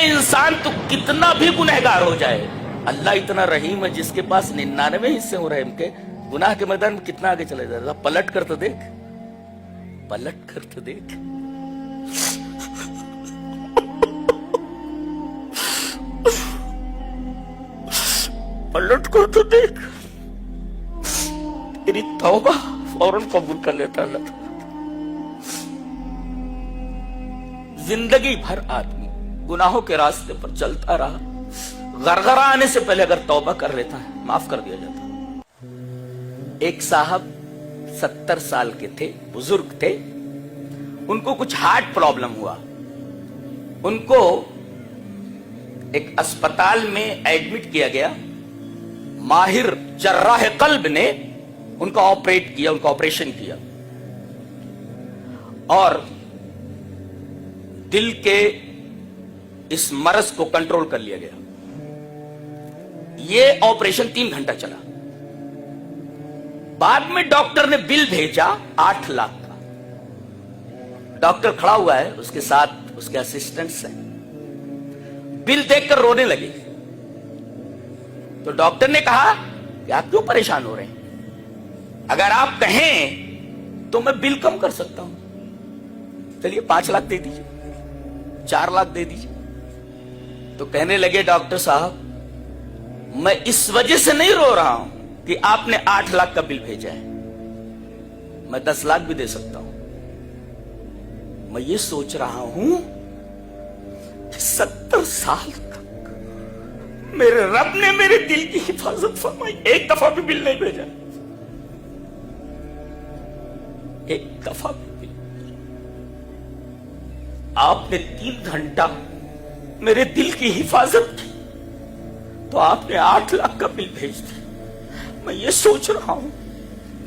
इंसान तो कितना भी गुनहगार हो जाए, अल्लाह इतना रहीम है जिसके पास 99 हिस्से हो रहम के, गुनाह के मैदान में कितना आगे चले जा रहा। पलट कर तो देख, पलट कर तो देख। पलट कर तो देख, तेरी तौबा फौरन कबूल कर लेता अल्लाह। जिंदगी भर आदमी गुनाहों के रास्ते पर चलता रहा, गरगरा आने से पहले अगर तौबा कर लेता है माफ कर दिया जाता। एक साहब 70 साल के थे, बुजुर्ग थे, उनको कुछ हार्ट प्रॉब्लम हुआ। उनको एक अस्पताल में एडमिट किया गया। माहिर जर्राह कल्ब ने उनका ऑपरेशन किया और दिल के इस मर्ज को कंट्रोल कर लिया गया। ये ऑपरेशन 3 घंटा चला। बाद में डॉक्टर ने बिल भेजा 8 लाख का। डॉक्टर खड़ा हुआ है, उसके साथ उसके असिस्टेंट्स हैं। बिल देखकर रोने लगे। तो डॉक्टर ने कहा कि आप क्यों परेशान हो रहे हैं? अगर आप कहें तो मैं बिल कम कर सकता हूं। चलिए 5 लाख दे दीजिए, 4 लाख दे दीजिए। तो कहने लगे डॉक्टर साहब, मैं इस वजह से नहीं रो रहा हूं कि आपने 8 लाख का बिल भेजा है, मैं 10 लाख भी दे सकता हूं। मैं ये सोच रहा हूं कि 70 साल तक मेरे रब ने मेरे दिल की हिफाजत फरमाई, एक दफा भी बिल नहीं भेजा, एक दफा भी। आपने 3 घंटा मेरे दिल की हिफाजत की तो आपने 8 लाख का बिल भेज दिया। मैं ये सोच रहा हूं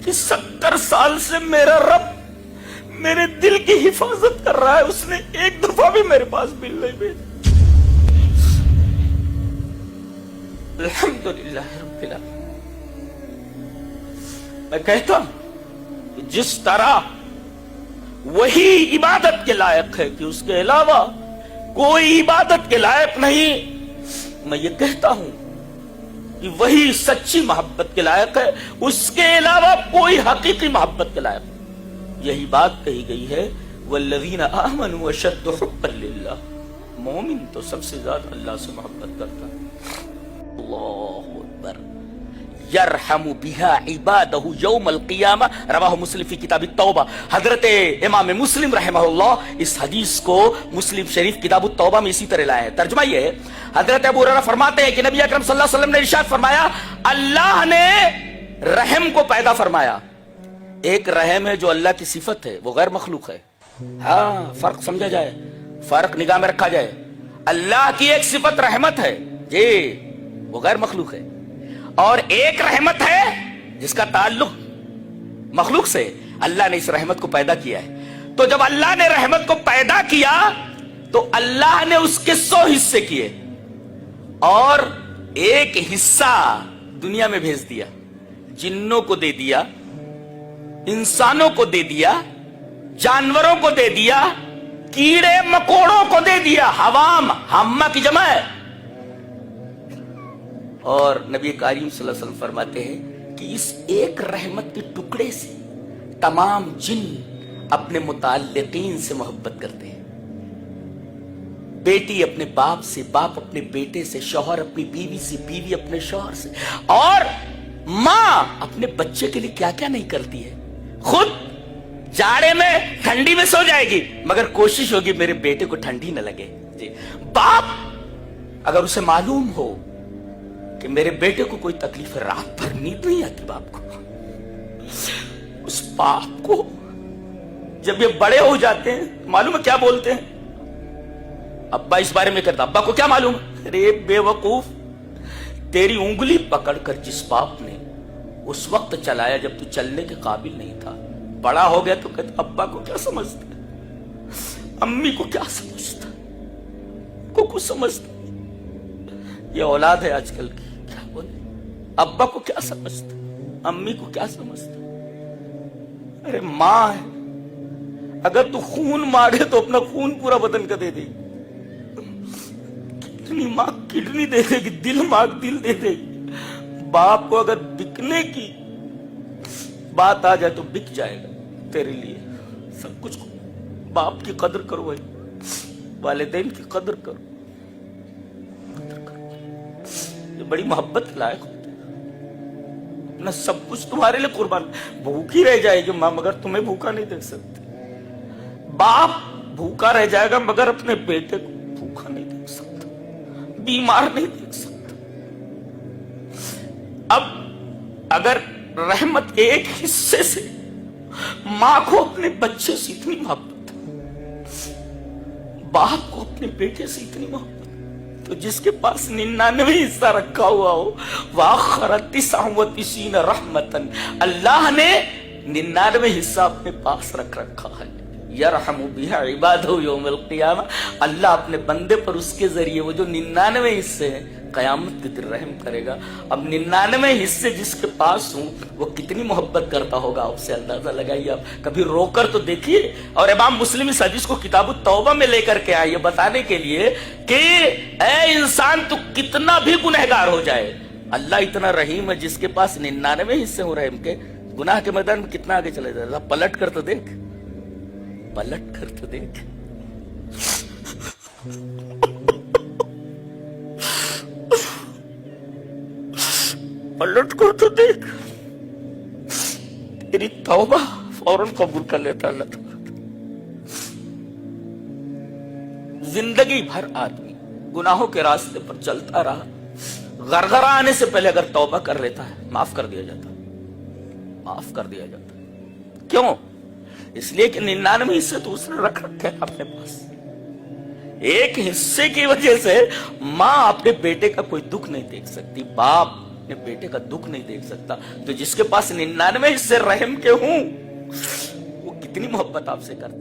कि 70 साल से मेरा रब मेरे दिल की हिफाजत कर रहा है, उसने एक दफा भी मेरे पास बिल नहीं भेजा। अल्हम्दुलिल्लाह रब्बिल आलमीन। मैं कहता हूं कि जिस तरह वही इबादत के लायक है कि उसके अलावा कोई इबादत के लायक नहीं, मैं ये कहता हूं कि वही सच्ची मोहब्बत के लायक है, उसके अलावा कोई हकीकी मोहब्बत के लायक नहीं। यही बात कही गई है, वल्लज़ीना आमनू अशद्दु हुब्बन लिल्लाह। मोमिन तो सबसे ज्यादा अल्लाह से मोहब्बत करता है। अल्लाहु अकबर। यरहमु बिहा इबादहु यौमल क़ियामा, रवाहु मुस्लिम फी किताब तौबा। हजरत इमाम मुस्लिम रहमहुल्लाह इस हदीस को मुस्लिम शरीफ किताब तौबा में इसी तरह लाए हैं। तर्जुमा ये है, हजरत अबू हुरैरा फरमाते हैं कि नबी अकरम सल्लल्लाहु अलैहि वसल्लम ने इरशाद फरमाया, अल्लाह ने रहम को पैदा फरमाया। एक रहम है जो अल्लाह की सिफत है, वो गैर मखलूक है। हाँ, फर्क समझा जाए, फर्क निगाह में रखा जाए। अल्लाह की एक सिफत रहमत है जी, वो गैर मखलूक है, और एक रहमत है जिसका ताल्लुक मखलूक से। अल्लाह ने इस रहमत को पैदा किया है। तो जब अल्लाह ने रहमत को पैदा किया तो अल्लाह ने उसके 100 हिस्से किए और एक हिस्सा दुनिया में भेज दिया। जिन्नों को दे दिया, इंसानों को दे दिया, जानवरों को दे दिया, कीड़े मकोड़ों को दे दिया। हवाम, हम्मा की जमा है। और नबी करीम सल्लल्लाहु अलैहि वसल्लम फरमाते हैं कि इस एक रहमत के टुकड़े से तमाम जिन अपने मुताल्लिकीन से मोहब्बत करते हैं। बेटी अपने बाप से, बाप अपने बेटे से, शौहर अपनी बीवी से, बीवी अपने शौहर से, और माँ अपने बच्चे के लिए क्या क्या नहीं करती है। खुद जाड़े में ठंडी में सो जाएगी मगर कोशिश होगी मेरे बेटे को ठंडी न लगे जी। बाप अगर उसे मालूम हो कि मेरे बेटे को कोई तकलीफ है, रात भर नींद नहीं आती बाप को, उस बाप को जब ये बड़े हो जाते हैं मालूम है क्या बोलते हैं? अब्बा इस बारे में करता, अब्बा को क्या मालूम? अरे बेवकूफ, तेरी उंगली पकड़कर जिस बाप ने उस वक्त चलाया जब तू चलने के काबिल नहीं था, बड़ा हो गया तो कहता अब्बा को क्या समझता, अम्मी को क्या समझता, को कुछ समझता। ये औलाद है आजकल की, क्या बोले, अब्बा को क्या समझता, अम्मी को क्या समझता। अरे माँ है, अगर तू खून मांगे तो अपना खून पूरा बदन का दे दे। किडनी मांग किडनी दे देगी, दिल मांग दिल दे देगी। बाप को अगर बिकने की बात आ जाए तो बिक जाएगा तेरे लिए सब कुछ। बाप की कदर करो भाई, वालिदैन की कदर करो, ये बड़ी मोहब्बत लायक होती है। अपना सब कुछ तुम्हारे लिए कुर्बान, भूखी रह जाएगी मां मगर तुम्हें भूखा नहीं देख सकती। बाप भूखा रह जाएगा मगर अपने बेटे को भूखा नहीं देख सकता, बीमार नहीं देख सकता। अब अगर रहमत के एक हिस्से से मां को अपने बच्चे से इतनी मोहब्बत, बाप को अपने बेटे से इतनी मोहब्बत, तो जिसके पास 99 हिस्सा रखा हुआ हो, वाखरतीन रहमतन, अल्लाह ने 99 हिस्सा अपने पास रख रखा है। यरहमु बिहा इबादहु यौमल क़ियामा, अल्लाह अपने बंदे पर उसके जरिए वो जो 99 हिस्से हैं कयामत के दिन रहम करेगा। अब 99 हिस्से जिसके पास हूं वो कितनी मोहब्बत करता होगा, आपसे अंदाजा लगाइए आप। कभी रोकर तो देखिए। और इमाम मुस्लिम इस हदीस को किताबुत तौबा में लेकर के आए बताने के लिए कि ऐ इंसान तू कितना भी गुनहगार हो जाए, अल्लाह इतना रहीम है जिसके पास 99 हिस्से हो रहम के, गुनाह के मैदान में कितना आगे चले जाए। पलट कर तो देख, पलट कर तो देख। पलट कर तो देख, तेरी तौबा फौरन कबूल कर लेता अल्लाह। जिंदगी भर आदमी गुनाहों के रास्ते पर चलता रहा, गरगरा आने से पहले अगर तौबा कर लेता है माफ कर दिया जाता, माफ कर दिया जाता। क्यों? इसलिए कि 99 हिस्से तो उसने रख रखे हैं अपने पास। एक हिस्से की वजह से मां अपने बेटे का कोई दुख नहीं देख सकती, बाप अपने बेटे का दुख नहीं देख सकता। तो जिसके पास 99 हिस्से रहम के हूं वो कितनी मोहब्बत आपसे करता है।